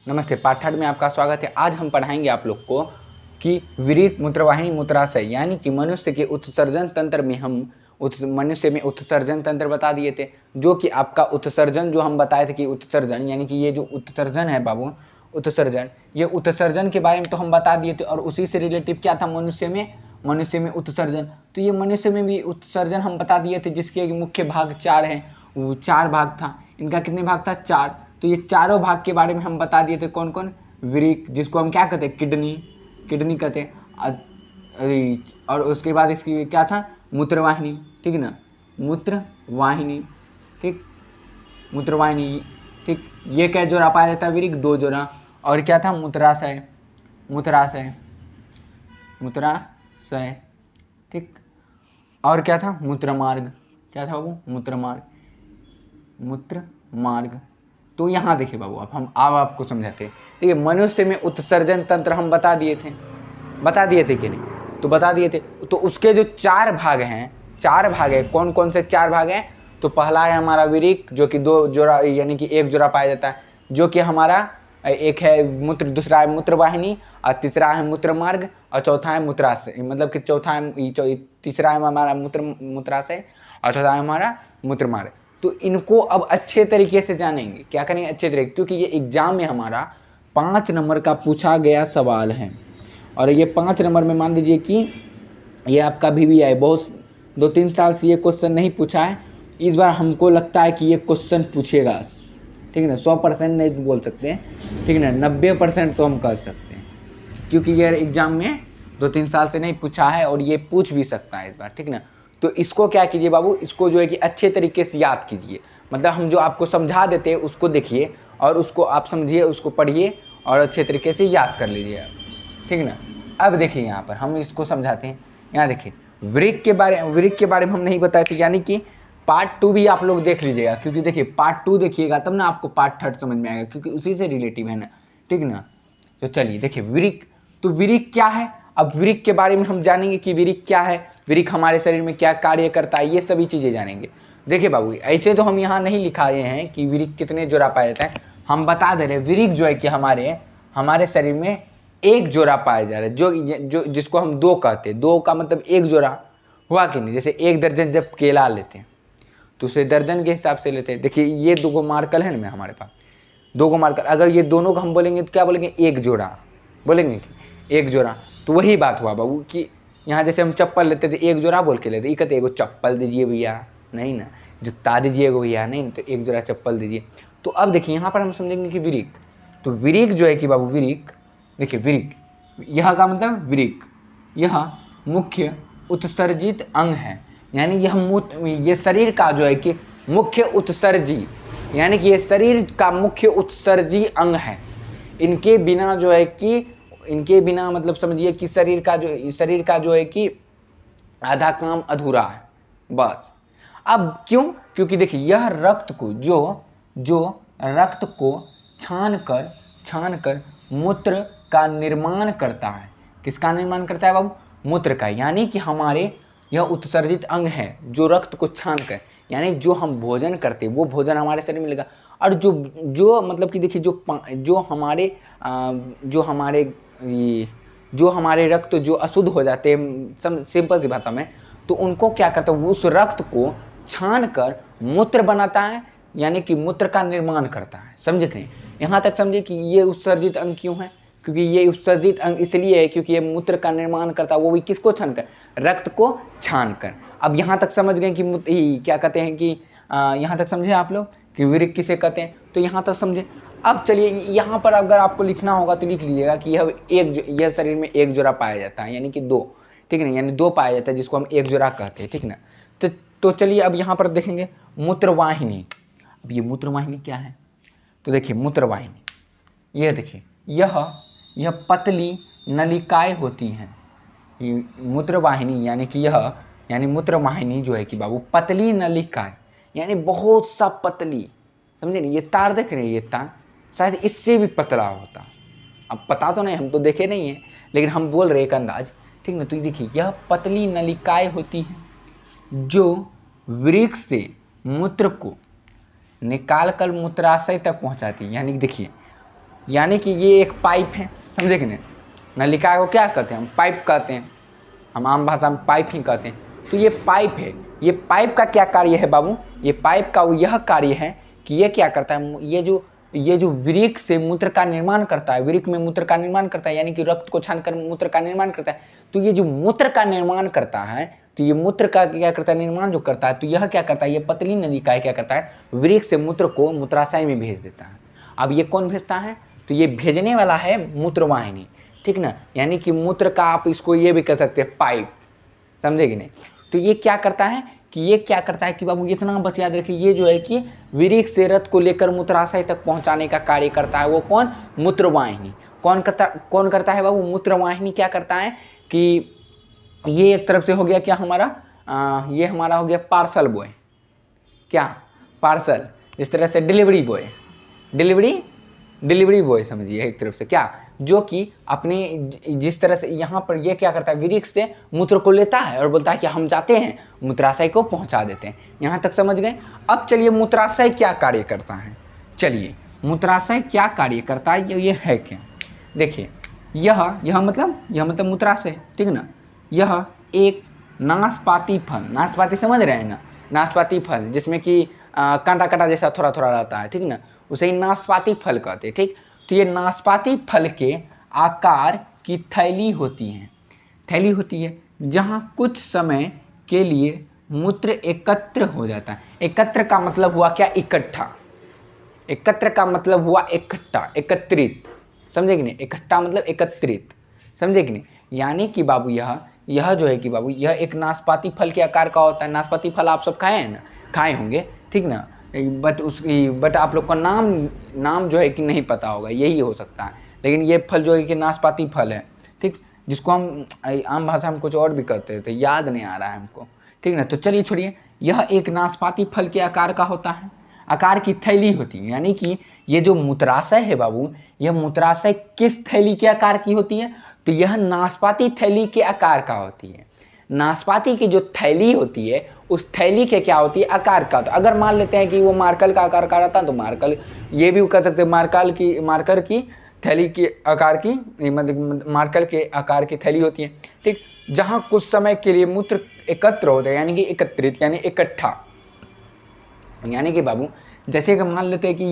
नमस्ते। पाठ 8 में आपका स्वागत है। आज हम पढ़ाएंगे आप लोग को कि विरिक, मूत्रवाहिनी, मूत्राशय यानी कि मनुष्य के उत्सर्जन तंत्र में हम मनुष्य में उत्सर्जन तंत्र बता दिए थे, जो कि आपका उत्सर्जन जो हम बताए थे कि उत्सर्जन यानी कि ये जो उत्सर्जन है बाबू, उत्सर्जन, ये उत्सर्जन के बारे में तो हम बता दिए थे। और उसी से रिलेटिव क्या था मनुष्य में उत्सर्जन, तो ये मनुष्य में भी उत्सर्जन हम बता दिए थे, जिसके मुख्य भाग 4 हैं। वो 4 भाग था। इनका कितने भाग था? 4। तो ये चारों भाग के बारे में हम बता दिए थे। कौन कौन? विरिक, जिसको हम क्या कहते हैं? किडनी कहते हैं। और उसके बाद इसकी क्या था? मूत्रवाहिनी, ठीक ना, मूत्रवाहिनी, ठीक, मूत्रवाहिनी, ठीक। ये क्या जोड़ा पाया जाता है? विरिक, 2 जोड़ा। और क्या था? मूत्राशय, ठीक। और क्या था? मूत्रमार्ग। क्या था बाबू? मूत्रमार्ग। तो यहाँ देखिए बाबू, अब आपको समझाते हैं। देखिए, मनुष्य में उत्सर्जन तंत्र हम बता दिए थे कि नहीं? तो बता दिए थे। तो उसके जो 4 भाग हैं, कौन कौन से 4 भाग हैं? तो पहला है हमारा विरिक, जो कि 2 जोड़ा यानी कि 1 जोड़ा पाया जाता है, जो कि हमारा एक है मूत्र, दूसरा है मूत्रवाहिनी, और तीसरा है मूत्रमार्ग, और चौथा है मूत्राशय। मतलब कि तीसरा है हमारा मूत्राशय, और चौथा है हमारा मूत्रमार्ग। तो इनको अब अच्छे तरीके से जानेंगे। क्या करेंगे? अच्छे तरीके, क्योंकि ये एग्जाम में हमारा 5 नंबर का पूछा गया सवाल है। और ये 5 नंबर में मान लीजिए कि ये आपका VVI बहुत 2-3 साल से ये क्वेश्चन नहीं पूछा है। इस बार हमको लगता है कि ये क्वेश्चन पूछेगा, ठीक ना। 100% नहीं बोल सकते हैं, ठीक ना, 90% तो हम कह सकते हैं, क्योंकि ये एग्जाम में 2-3 साल से नहीं पूछा है और ये पूछ भी सकता है इस बार, ठीक ना। तो इसको क्या कीजिए बाबू, इसको जो है कि अच्छे तरीके से याद कीजिए। मतलब हम जो आपको समझा देते हैं उसको देखिए और उसको आप समझिए, उसको पढ़िए और अच्छे तरीके से याद कर लीजिए, ठीक ना। अब देखिए यहाँ पर हम इसको समझाते हैं। यहाँ देखिए, विरिक के बारे में हम नहीं बताए थे, यानी कि पार्ट 2 भी आप लोग देख लीजिएगा, क्योंकि देखिए पार्ट 2 देखिएगा तब ना आपको पार्ट 3 समझ में आएगा, क्योंकि उसी से रिलेटिव है ना, ठीक ना। तो चलिए देखिए, विरिक, तो विरिक क्या है? अब विरिक के बारे में हम जानेंगे कि विरिक क्या है, विरिक हमारे शरीर में क्या कार्य करता है, ये सभी चीज़ें जानेंगे। देखिए बाबू, ऐसे तो हम यहाँ नहीं लिखाए हैं कि विरिक कितने जोड़ा पाया जाता है, हम बता दे रहे हैं विरिक जो है कि हमारे शरीर में 1 जोड़ा पाया जा रहा है, जो जिसको हम 2 कहते हैं। 2 का मतलब 1 जोड़ा हुआ कि नहीं। जैसे 1 दर्जन जब केला लेते हैं तो उसे दर्जन के हिसाब से लेते हैं। देखिए ये 2 मार्कल है ना हमारे पास, 2 मार्कल, अगर ये दोनों को हम बोलेंगे तो क्या बोलेंगे? 1 जोड़ा बोलेंगे, 1 जोड़ा। तो वही बात हुआ बाबू कि यहाँ जैसे हम चप्पल लेते थे 1 जोड़ा बोल के लेते, ये कहते 1 चप्पल दीजिए भैया, नहीं ना, जूता दीजिए भैया, नहीं तो 1 जोड़ा चप्पल दीजिए। तो अब देखिए यहाँ पर हम समझेंगे कि विरिक, तो विरिक जो है कि बाबू, विरिक, देखिए विरिक, यह का मतलब विरिक, यह मुख्य उत्सर्जित अंग है, यानी ये शरीर का जो है कि मुख्य उत्सर्जी, यानी कि ये शरीर का मुख्य उत्सर्जी अंग है। इनके बिना मतलब समझिए कि शरीर का जो है कि आधा काम अधूरा है बस। अब क्यों? क्योंकि देखिए यह रक्त को जो रक्त को छान कर मूत्र का निर्माण करता है। किसका निर्माण करता है बाबू? मूत्र का। यानी कि हमारे यह उत्सर्जित अंग है जो रक्त को छान कर, यानी जो हम भोजन करते हैं वो भोजन हमारे शरीर में लगा। और जो मतलब कि देखिए जो हमारे रक्त जो अशुद्ध हो जाते हैं, सिंपल सी भाषा में, तो उनको क्या करता है? उस रक्त को छान कर मूत्र बनाता है, यानी कि मूत्र का निर्माण करता है। समझे कि नहीं? यहाँ तक समझे कि ये उत्सर्जित अंग क्यों है? क्योंकि ये उत्सर्जित अंग इसलिए है क्योंकि ये मूत्र का निर्माण करता है, वो भी किसको छान कर? रक्त को छान कर। अब यहाँ तक समझ गए कि क्या कहते हैं कि यहाँ तक समझे आप लोग कि विरिक किसे कहते हैं? तो यहाँ तक समझे। अब चलिए यहाँ पर अगर आपको लिखना होगा तो लिख लीजिएगा कि यह शरीर में 1 जोड़ा पाया जाता है, यानी कि 2, ठीक है ना, यानी 2 पाया जाता है, जिसको हम 1 जोड़ा कहते हैं, ठीक ना। तो चलिए अब यहाँ पर देखेंगे मूत्रवाहिनी। अब ये मूत्रवाहिनी क्या है? तो देखिए मूत्रवाहिनी, यह देखिए यह पतली नलिकाएं होती हैं। ये मूत्रवाहिनी यानी मूत्रवाहिनी जो है कि बाबू पतली नलिकाएं, यानी बहुत सा पतली, समझे नहीं? ये तार देख रहे हैं, ये तार शायद इससे भी पतला होता। अब पता तो नहीं, हम तो देखे नहीं है, लेकिन हम बोल रहे एक अंदाज, ठीक ना। तो देखिए यह पतली नलिकाएं होती हैं जो वृक्क से मूत्र को निकाल कर मूत्राशय तक पहुंचाती है। यानी देखिए यानी कि ये एक पाइप है, समझे कि नहीं। नलिका को क्या कहते हैं हम, पाइप कहते हैं, हम आम भाषा में पाइप ही कहते हैं। तो ये पाइप है, ये पाइप का क्या कार्य है बाबू, ये पाइप का यह कार्य है कि ये क्या करता है, ये जो वृक्क से मूत्र का निर्माण करता है, वृक्क में मूत्र का निर्माण करता है, यानी कि रक्त को छानकर मूत्र का निर्माण करता है। तो ये जो मूत्र का निर्माण करता है, तो ये मूत्र का क्या करता है, निर्माण जो करता है, तो यह क्या करता है, ये पतली नलिका क्या करता है, वृक्क से मूत्र को मूत्राशय में भेज देता है। अब ये कौन भेजता है, तो ये भेजने वाला है मूत्रवाहिनी, ठीक ना। यानी कि मूत्र का आप इसको ये भी कह सकते हैं पाइप, समझे कि नहीं। तो ये क्या करता है कि बाबू इतना बस याद रखिए, ये जो है कि वृक्क से रक्त को लेकर मूत्राशय तक पहुंचाने का कार्य करता है। वो कौन, मूत्रवाहिनी। कौन करता है बाबू, मूत्रवाहिनी क्या करता है कि ये एक तरफ से हो गया क्या हमारा, ये हमारा हो गया पार्सल बॉय, क्या पार्सल, जिस तरह से डिलीवरी बॉय, डिलीवरी बॉय समझिए एक तरफ से, क्या जो कि अपने जिस तरह से यहाँ पर ये क्या करता है, वृक्क से मूत्र को लेता है और बोलता है कि हम जाते हैं मूत्राशय को पहुँचा देते हैं। यहाँ तक समझ गए। अब चलिए मूत्राशय क्या कार्य करता है, चलिए मूत्राशय क्या कार्य करता है ये है क्या, देखिए यह मतलब मूत्राशय, ठीक ना। यह एक नाशपाती फल, नाशपाती समझ रहे हैं ना, नाशपाती फल जिसमें कि कांटा जैसा थोड़ा थोड़ा रहता है, ठीक ना, उसे ही नाशपाती फल कहते हैं, ठीक। तो ये नाशपाती फल के आकार की थैली होती है, जहाँ कुछ समय के लिए मूत्र एकत्र हो जाता है। एकत्र का मतलब हुआ क्या, इकट्ठा, एकत्र का मतलब हुआ इकट्ठा, एकत्रित, समझे कि नहीं। इकट्ठा मतलब एकत्रित, समझे कि नहीं। यानी कि बाबू यह जो है कि बाबू यह एक नाशपाती फल के आकार का होता है। नाशपाती फल आप सब खाए हैं ना, खाए होंगे, ठीक ना। बट आप लोग का नाम जो है कि नहीं पता होगा, यही हो सकता है। लेकिन ये फल जो है कि नाशपाती फल है, ठीक, जिसको हम आम भाषा में कुछ और भी कहते थे, याद नहीं आ रहा है हमको, ठीक ना। तो चलिए छोड़िए, यह एक नाशपाती फल के आकार का होता है, आकार की थैली होती है। यानी कि ये जो मूत्राशय है बाबू, यह मूत्राशय किस थैली के आकार की होती है, तो यह नाशपाती थैली के आकार का होती है। नाशपाती की जो थैली होती है, उस थैली के क्या होती है, आकार का। तो अगर मान लेते हैं कि वो मार्कर का आकार का रहता है, तो मार्कर, ये भी कह सकते हैं मार्कर की थैली के आकार की, मतलब मार्कर के आकार की थैली होती है, ठीक। जहाँ कुछ समय के लिए मूत्र एकत्र होता है, यानी कि एकत्रित, यानी इकट्ठा। यानी कि बाबू जैसे कि मान लेते हैं कि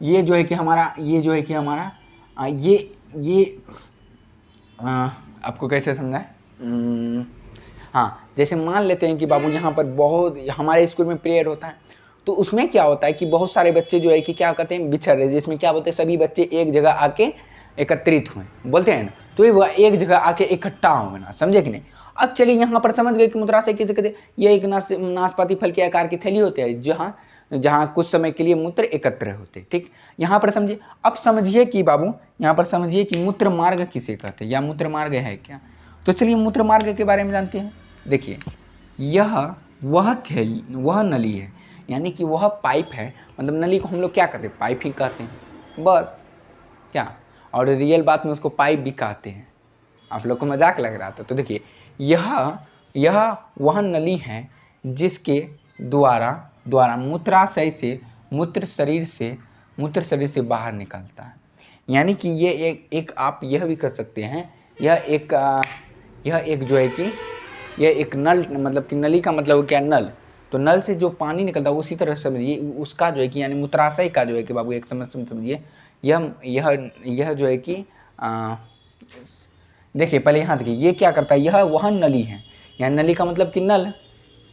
ये जो है कि हमारा, ये आपको कैसे समझाएं, हाँ, जैसे मान लेते हैं कि बाबू यहाँ पर बहुत, हमारे स्कूल में प्रेयर होता है, तो उसमें क्या होता है कि बहुत सारे बच्चे जो है कि क्या कहते हैं, बिछड़ रहे, जिसमें क्या बोलते हैं, सभी बच्चे एक जगह आके एकत्रित हुए, बोलते हैं ना, तो ये एक जगह आके इकट्ठा हुए ना, समझे कि नहीं। अब चलिए यहाँ पर समझ गए कि मूत्राशय किसे कहते हैं। ये एक नाशपाती फल के आकार की थैली होती है, जहाँ कुछ समय के लिए मूत्र एकत्र होते, ठीक। यहाँ पर समझिए। अब समझिए कि बाबू यहाँ पर समझिए कि मूत्र मार्ग किसे कहते हैं, या मूत्र मार्ग है क्या। तो चलिए मूत्र मार्ग के बारे में जानते हैं। देखिए यह वह नली है, यानी कि वह पाइप है, मतलब नली को हम लोग क्या कहते हैं, पाइप ही कहते हैं बस, क्या। और रियल बात में उसको पाइप भी कहते हैं, आप लोग को मजाक लग रहा था। तो देखिए यह वह नली है जिसके द्वारा मूत्राशय से मूत्र शरीर से बाहर निकलता है। यानी कि ये एक आप यह भी कर सकते हैं, यह एक जो है कि यह एक नल, मतलब कि नली का मतलब क्या, नल। तो नल से जो पानी निकलता है उसी तरह समझिए उसका जो है कि, यानी मूत्राशय का जो है कि बाबू एक समझिए, यह जो है कि देखिए पहले यहाँ देखिए, ये क्या करता है, यह वह नली है, यानी नली का मतलब कि नल,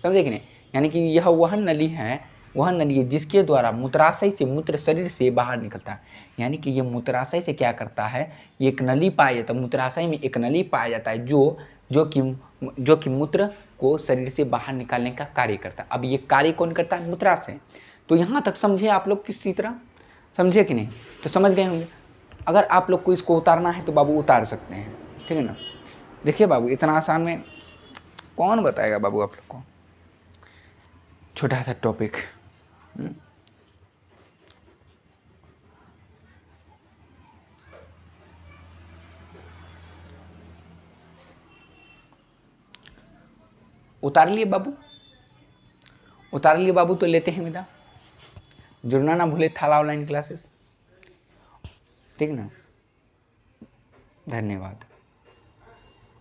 समझे कि नहीं। यानी कि यह वह नली है जिसके द्वारा मूत्राशय से मूत्र शरीर से बाहर निकलता है। यानी कि ये मूत्राशय से क्या करता है, ये एक नली पाया जाता है, मूत्राशय में एक नली पाया जाता है जो कि मूत्र को शरीर से बाहर निकालने का कार्य करता है। अब ये कार्य कौन करता है, मूत्राशय। तो यहाँ तक समझे आप लोग किसी तरह, समझे कि नहीं। तो समझ गए होंगे। अगर आप लोग को इसको उतारना है तो बाबू उतार सकते हैं, ठीक है ना। देखिए बाबू इतना आसान में कौन बताएगा बाबू आप लोग को, छोटा सा टॉपिक। उतार लिए बाबू, तो लेते हैं विदा। जुड़ना ना भूले थाला ऑनलाइन क्लासेस, ठीक ना। धन्यवाद।